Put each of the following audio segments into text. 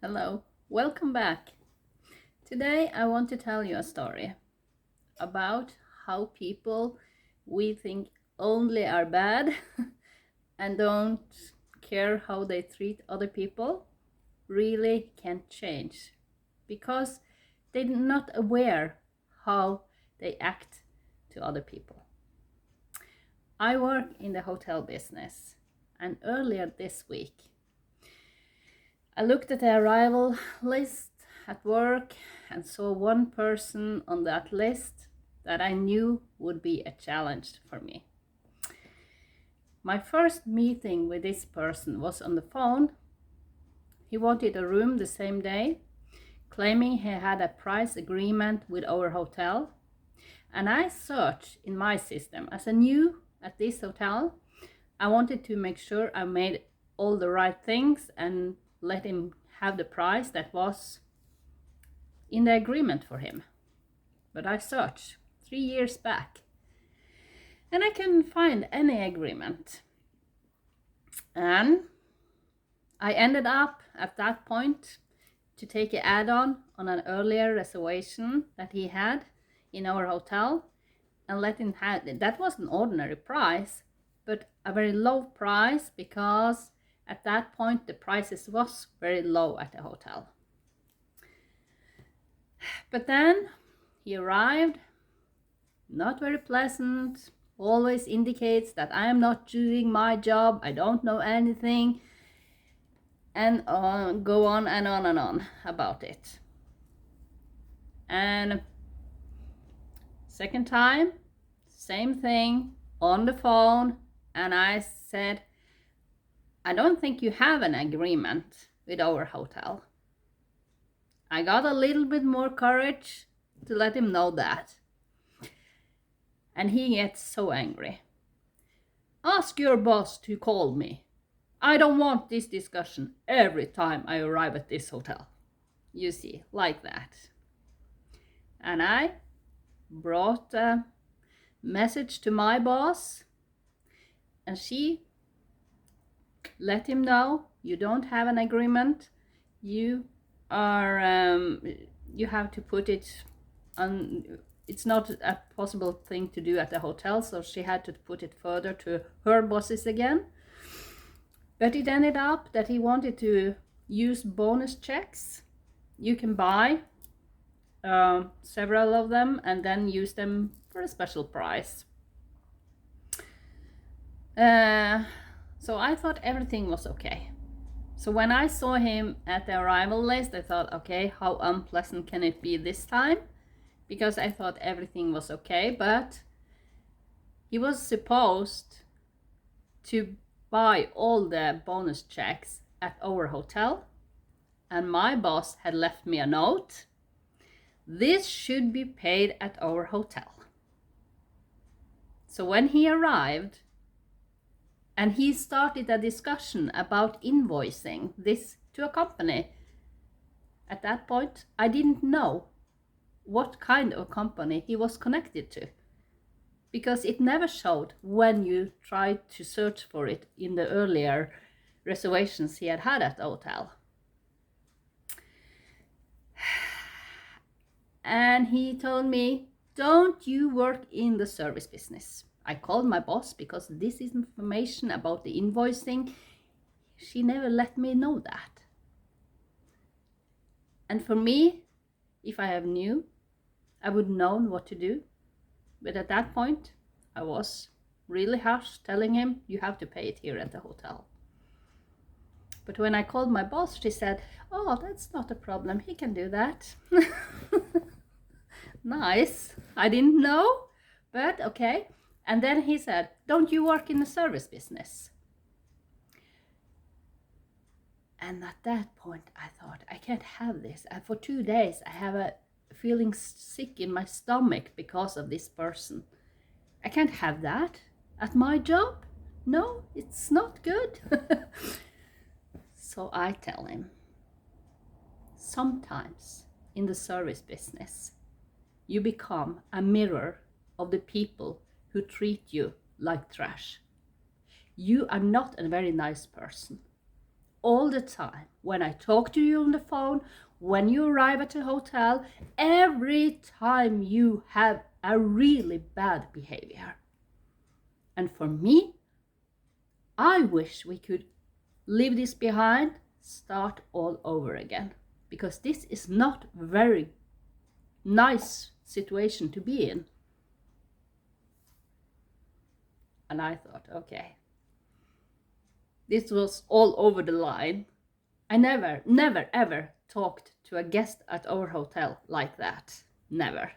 Hello, welcome back. Today I want to tell you a story about how people we think only are bad and don't care how they treat other people really can change because they're not aware how they act to other people. I work in the hotel business, and earlier this week I looked at the arrival list at work and saw one person on that list that I knew would be a challenge for me. My first meeting with this person was on the phone. He wanted a room the same day, claiming he had a price agreement with our hotel. And I searched in my system. As I knew at this hotel, I wanted to make sure I made all the right things and let him have the price that was in the agreement for him. But I searched 3 years back and I couldn't find any agreement. And I ended up at that point to take an add-on an earlier reservation that he had in our hotel and let him have it. That was an ordinary price, but a very low price because at that point the prices was very low at the hotel. But then he arrived, not very pleasant, always indicates that I am not doing my job, I don't know anything, and go on and on and on about it. And second time, same thing on the phone, and I said, I don't think you have an agreement with our hotel. I got a little bit more courage to let him know that. And he gets so angry. Ask your boss to call me. I don't want this discussion every time I arrive at this hotel. You see, like that. And I brought a message to my boss, and she let him know you don't have an agreement. You have to put it on. It's not a possible thing to do at the hotel, so she had to put it further to her bosses again. But it ended up that he wanted to use bonus checks. You can buy several of them and then use them for a special price. So I thought everything was okay. So when I saw him at the arrival list, I thought, okay, how unpleasant can it be this time? Because I thought everything was okay, but he was supposed to buy all the bonus checks at our hotel, and my boss had left me a note. This should be paid at our hotel. So when he arrived, and he started a discussion about invoicing this to a company, at that point, I didn't know what kind of company he was connected to, because it never showed when you tried to search for it in the earlier reservations he had had at the hotel. And he told me, don't you work in the service business? I called my boss because this is information about the invoicing. She never let me know that. And for me, if I have knew, I would known what to do. But at that point, I was really harsh, telling him, you have to pay it here at the hotel. But when I called my boss, she said, oh, that's not a problem. He can do that. Nice. I didn't know, but okay. And then he said, don't you work in the service business? And at that point, I thought, I can't have this. And for 2 days, I have a feeling sick in my stomach because of this person. I can't have that at my job. No, it's not good. So I tell him, sometimes in the service business, you become a mirror of the people who treat you like trash. You are not a very nice person. all the time. When I talk to you on the phone, when you arrive at a hotel, every time you have a really bad behavior. And for me, I wish we could leave this behind, start all over again, because this is not very nice situation to be in. And I thought, okay, this was all over the line. I never ever talked to a guest at our hotel like that. Never.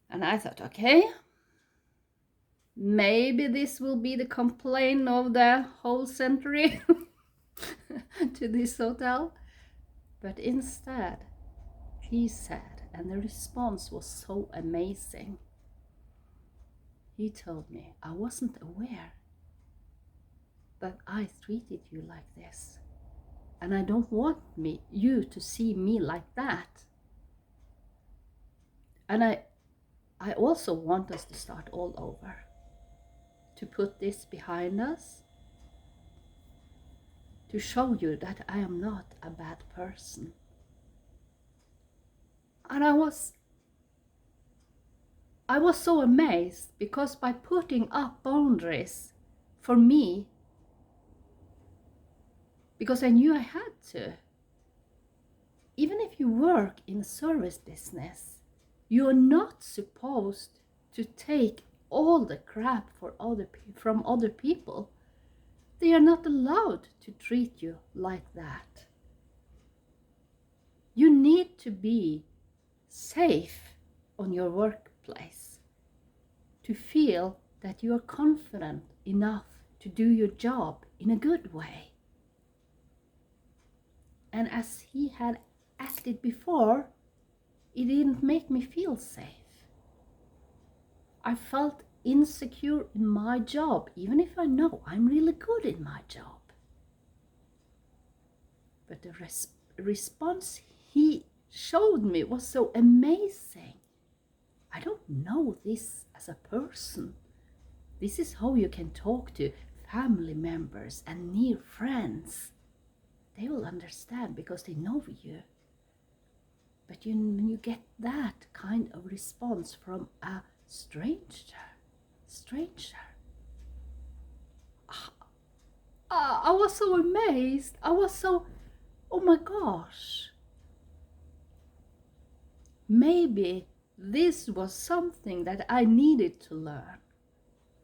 And I thought, okay, maybe this will be the complaint of the whole century to this hotel. But instead, he said, and the response was so amazing. He told me, I wasn't aware that I treated you like this. And I don't want you to see me like that. And I also want us to start all over. To put this behind us. To show you that I am not a bad person. And I was so amazed, because by putting up boundaries for me, because I knew I had to. Even if you work in a service business, you're not supposed to take all the crap from other people. They are not allowed to treat you like that. You need to be safe on your workplace to feel that you are confident enough to do your job in a good way. And as he had acted before, it didn't make me feel safe. I felt insecure in my job, even if I know I'm really good in my job. But the response he showed me was so amazing. I don't know this as a person. This is how you can talk to family members and near friends. They will understand because they know you. But when you get that kind of response from a stranger, I was so amazed. I was so, oh my gosh. Maybe this was something that I needed to learn.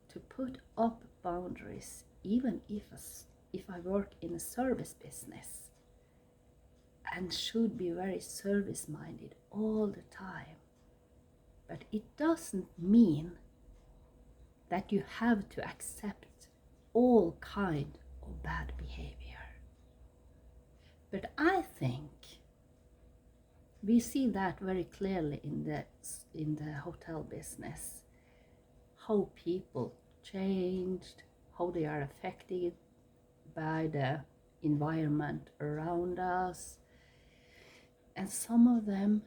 To put up boundaries, even if I work in a service business, and should be very service-minded all the time. But it doesn't mean that you have to accept all kind of bad behavior. But I think we see that very clearly in the hotel business. How people changed, how they are affected by the environment around us. And some of them,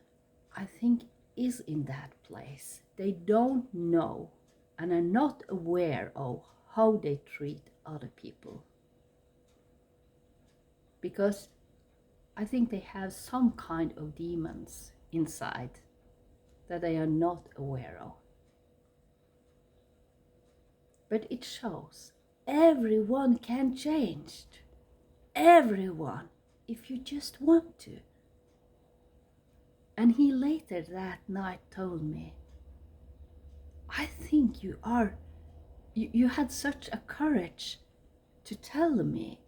I think, is in that place. They don't know and are not aware of how they treat other people. Because I think they have some kind of demons inside that they are not aware of. But it shows everyone can change. Everyone, if you just want to. And he later that night told me, I think you had such a courage to tell me.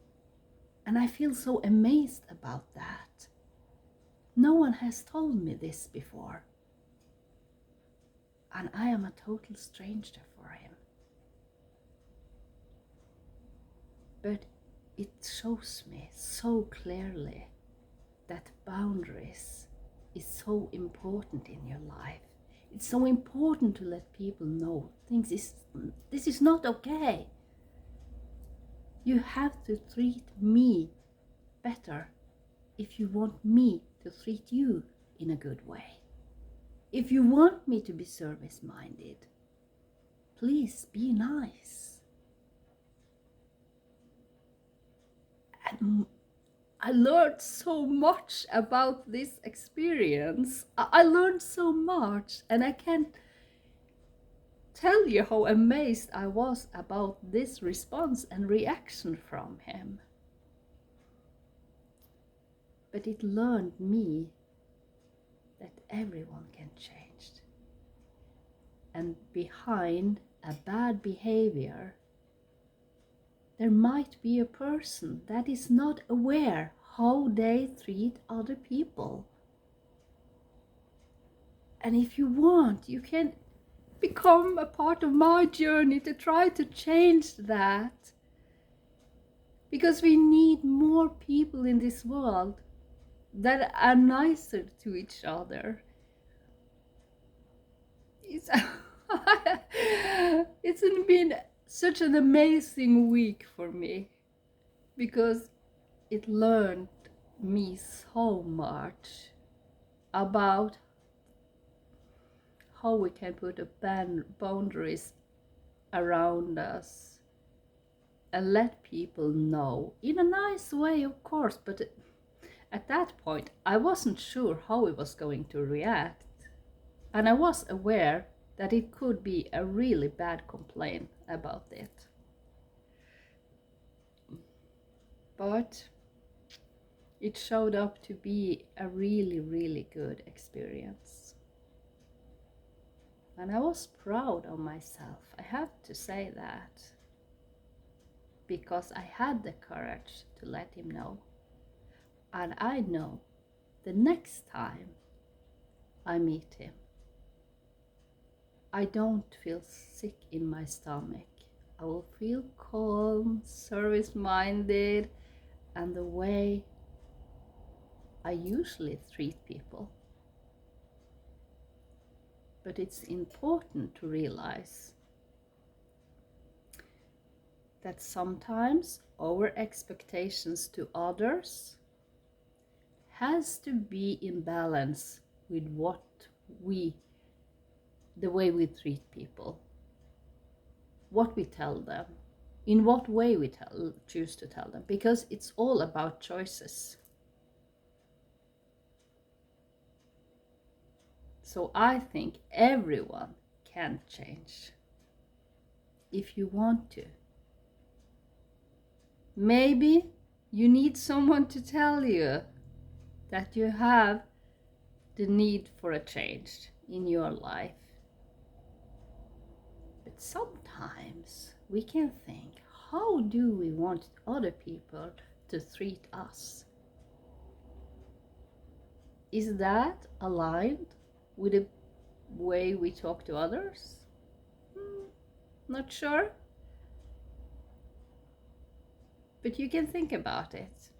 And I feel so amazed about that. No one has told me this before. And I am a total stranger for him. But it shows me so clearly that boundaries is so important in your life. It's so important to let people know this is not okay. You have to treat me better if you want me to treat you in a good way. If you want me to be service-minded, please be nice. And I learned so much about this experience. I learned so much, and I can't tell you how amazed I was about this response and reaction from him. But it learned me that everyone can change. And behind a bad behavior, there might be a person that is not aware how they treat other people. And if you want, you can become a part of my journey to try to change that. Because we need more people in this world that are nicer to each other. It's been such an amazing week for me, because it learned me so much about how we can put boundaries around us and let people know in a nice way, of course. But at that point, I wasn't sure how he was going to react, and I was aware that it could be a really bad complaint about it. But it showed up to be a really, really good experience. And I was proud of myself, I have to say that, because I had the courage to let him know. And I know the next time I meet him, I don't feel sick in my stomach. I will feel calm, service-minded, and the way I usually treat people. But it's important to realize that sometimes our expectations to others has to be in balance with the way we treat people, what we tell them, in what way we choose to tell them, because it's all about choices. So I think everyone can change if you want to. Maybe you need someone to tell you that you have the need for a change in your life. But sometimes we can think, how do we want other people to treat us? Is that aligned with the way we talk to others? Not sure. But you can think about it.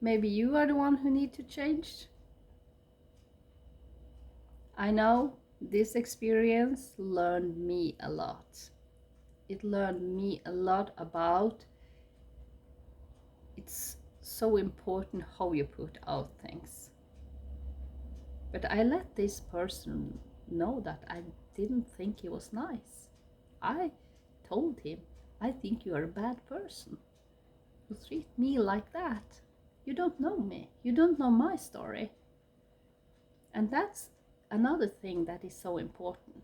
Maybe you are the one who needs to change. I know this experience learned me a lot. It learned me a lot about it's so important how you put out things. But I let this person know that I didn't think he was nice. I told him, I think you are a bad person. You treat me like that. You don't know me. You don't know my story. And that's another thing that is so important.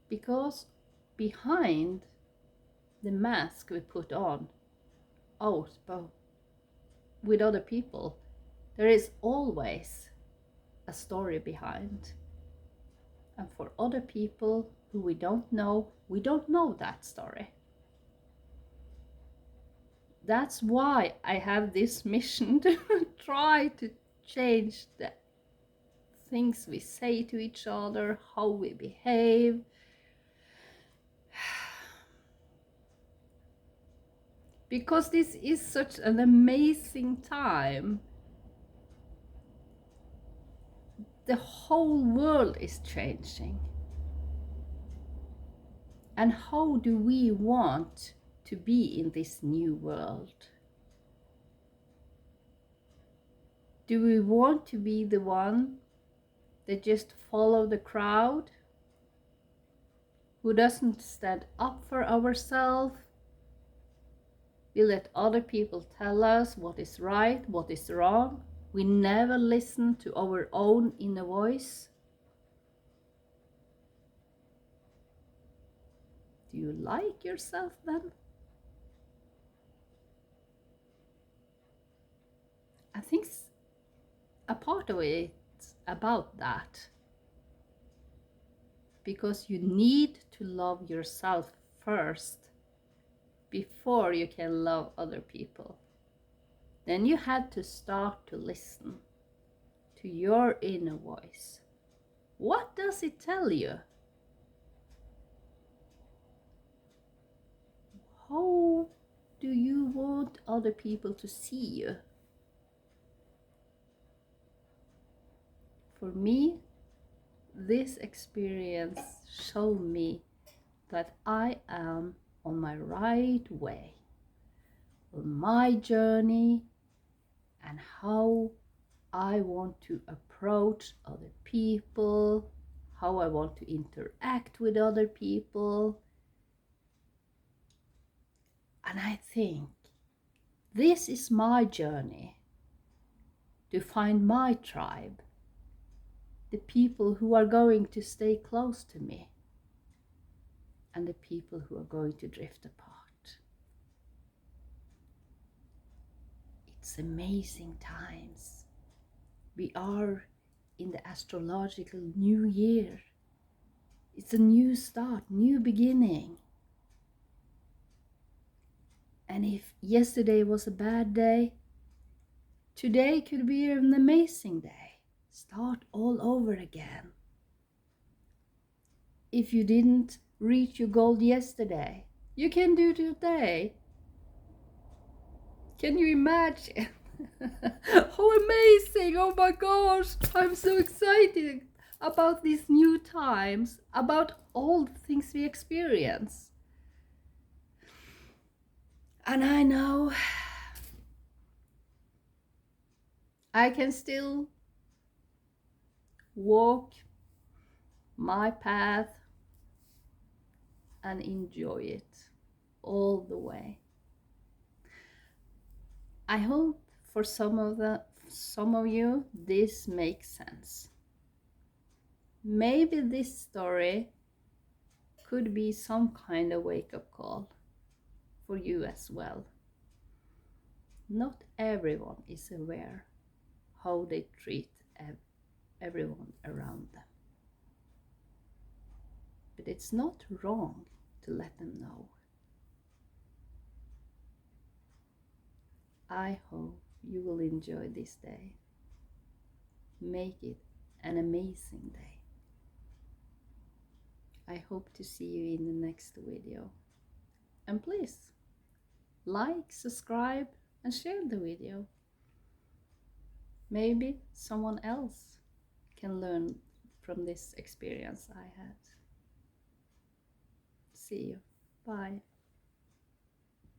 Because behind the mask we put on out with other people, there is always a story behind. And for other people who we don't know that story. That's why I have this mission to try to change the things we say to each other, how we behave. Because this is such an amazing time. The whole world is changing. And how do we want to be in this new world? Do we want to be the one that just follow the crowd, who doesn't stand up for ourselves, We let other people tell us what is right, what is wrong. We never listen to our own inner voice. Do you like yourself then? I think a part of it's about that. Because you need to love yourself first before you can love other people. Then you had to start to listen to your inner voice. What does it tell you? How do you want other people to see you? For me, this experience showed me that I am on my right way, on my journey, and how I want to approach other people, how I want to interact with other people. And I think this is my journey to find my tribe, the people who are going to stay close to me, and the people who are going to drift apart. It's amazing times. We are in the astrological new year. It's a new start, new beginning. And if yesterday was a bad day, today could be an amazing day. Start all over again. If you didn't reach your goal yesterday, you can do today. Can you imagine? How amazing! Oh my gosh, I'm so excited about these new times, about all the things we experience. And I know I can still walk my path and enjoy it all the way. I hope for some of you this makes sense. Maybe this story could be some kind of wake-up call for you as well. Not everyone is aware how they treat everyone around them. But it's not wrong to let them know. I hope you will enjoy this day. Make it an amazing day. I hope to see you in the next video. And please, like, subscribe, and share the video. Maybe someone else can learn from this experience I had. See you. Bye.